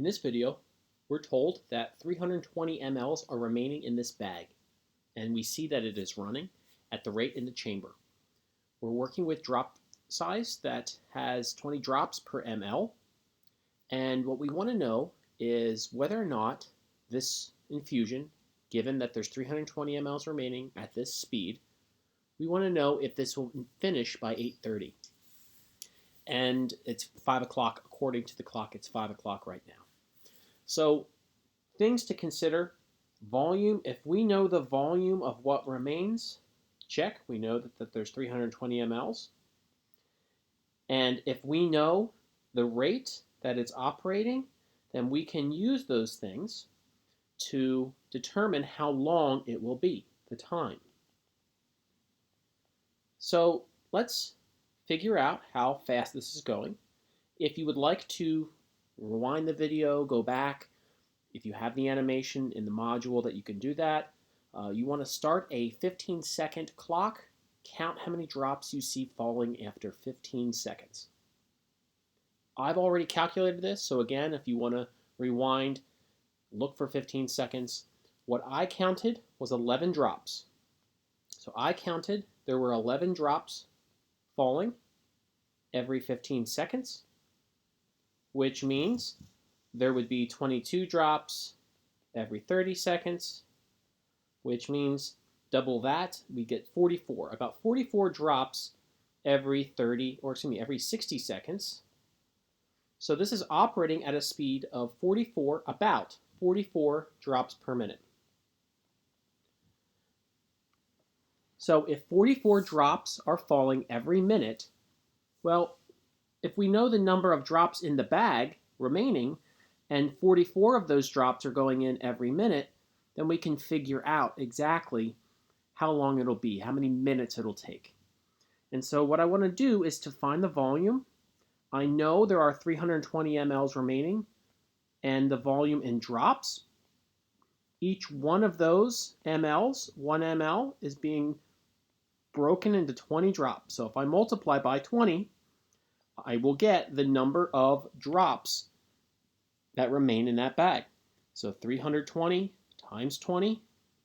In this video, we're told that 320 mLs are remaining in this bag, and we see that it is running at the rate in the chamber. We're working with drop size that has 20 drops per ml, and what we want to know is whether or not this infusion, given that there's 320 mLs remaining at this speed, we want to know if this will finish by 8:30. And it's 5 o'clock. According to the clock, it's 5 o'clock right now. So things to consider: volume. If we know the volume of what remains, check. We know that there's 320 mLs. And if we know the rate that it's operating, then we can use those things to determine how long it will be, the time. So let's figure out how fast this is going. If you would like to rewind the video, go back, if you have the animation in the module that you can do that, you want to start a 15-second clock. Count how many drops you see falling after 15 seconds. I've already calculated this, so again, if you want to rewind, look for 15 seconds. What I counted was 11 drops. So I counted there were 11 drops falling every 15 seconds, which means there would be 22 drops every 30 seconds, which means double that, we get 44. About 44 drops every every 60 seconds. So this is operating at a speed of about 44 drops per minute. So if 44 drops are falling every minute, well, if we know the number of drops in the bag remaining, and 44 of those drops are going in every minute, then we can figure out exactly how long it'll be, how many minutes it'll take. And so what I want to do is to find the volume. I know there are 320 mLs remaining, and the volume in drops. Each one of those mLs, 1 ml, is being broken into 20 drops. So if I multiply by 20, I will get the number of drops that remain in that bag. So 320 times 20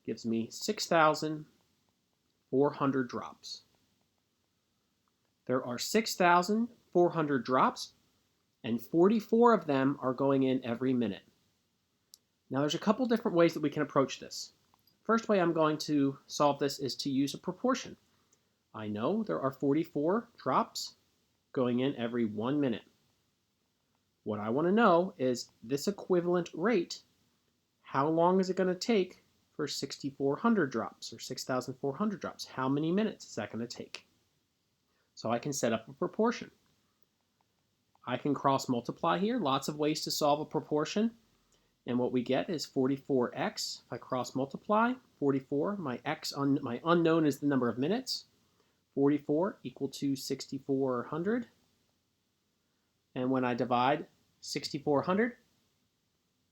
gives me 6,400 drops. There are 6,400 drops, and 44 of them are going in every minute. Now there's a couple different ways that we can approach this. First way I'm going to solve this is to use a proportion. I know there are 44 drops going in every 1 minute. What I want to know is this equivalent rate, how long is it going to take for 6,400 drops or 6,400 drops? How many minutes is that going to take? So I can set up a proportion. I can cross multiply here, lots of ways to solve a proportion. And what we get is 44x. If I cross multiply, 44, my unknown is the number of minutes. 44 equal to 6,400. And when I divide 6,400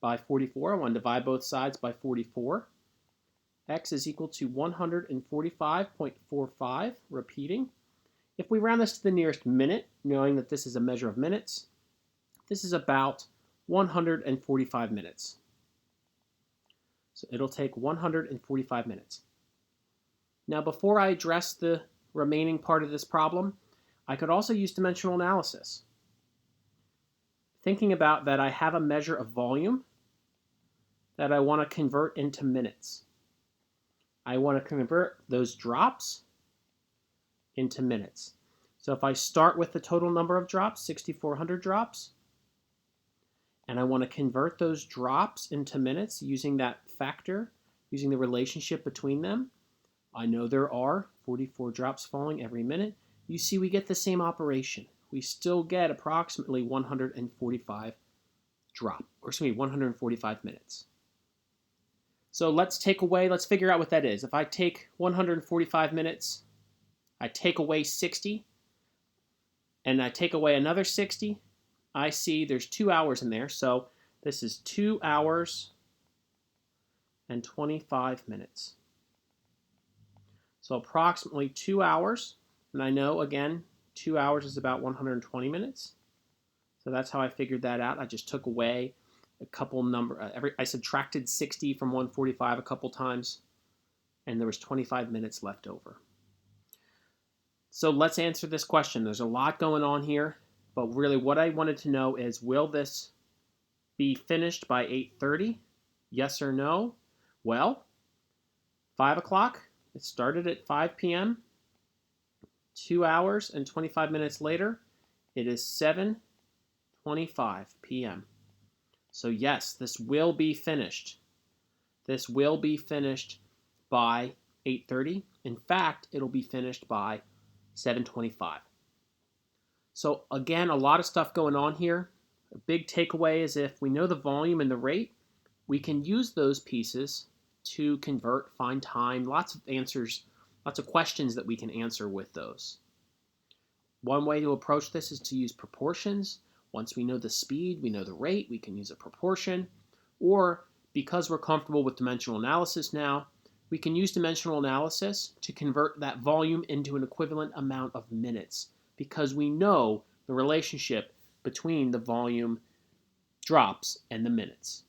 by 44, I want to divide both sides by 44. X is equal to 145.45, repeating. If we round this to the nearest minute, knowing that this is a measure of minutes, this is about 145 minutes. So it'll take 145 minutes. Now before I address the remaining part of this problem, I could also use dimensional analysis. Thinking about that I have a measure of volume that I want to convert into minutes. I want to convert those drops into minutes. So if I start with the total number of drops, 6,400 drops, and I want to convert those drops into minutes using that factor, using the relationship between them, I know there are 44 drops falling every minute. You see we get the same operation. We still get approximately 145 minutes. So let's figure out what that is. If I take 145 minutes, I take away 60, and I take away another 60, I see there's 2 hours in there. So this is 2 hours and 25 minutes. So approximately 2 hours, and I know, again, 2 hours is about 120 minutes. So that's how I figured that out. I just took away a couple I subtracted 60 from 145 a couple times, and there was 25 minutes left over. So let's answer this question. There's a lot going on here, but really what I wanted to know is, will this be finished by 8:30? Yes or no? Well, 5 o'clock, it started at 5 p.m. 2 hours and 25 minutes later, it is 7:25 p.m. So yes, this will be finished. This will be finished by 8:30. In fact, it'll be finished by 7:25. So again, a lot of stuff going on here. A big takeaway is, if we know the volume and the rate, we can use those pieces to convert, find time, lots of answers, lots of questions that we can answer with those. One way to approach this is to use proportions. Once we know the speed, we know the rate, we can use a proportion. Or, because we're comfortable with dimensional analysis now, we can use dimensional analysis to convert that volume into an equivalent amount of minutes, because we know the relationship between the volume drops and the minutes.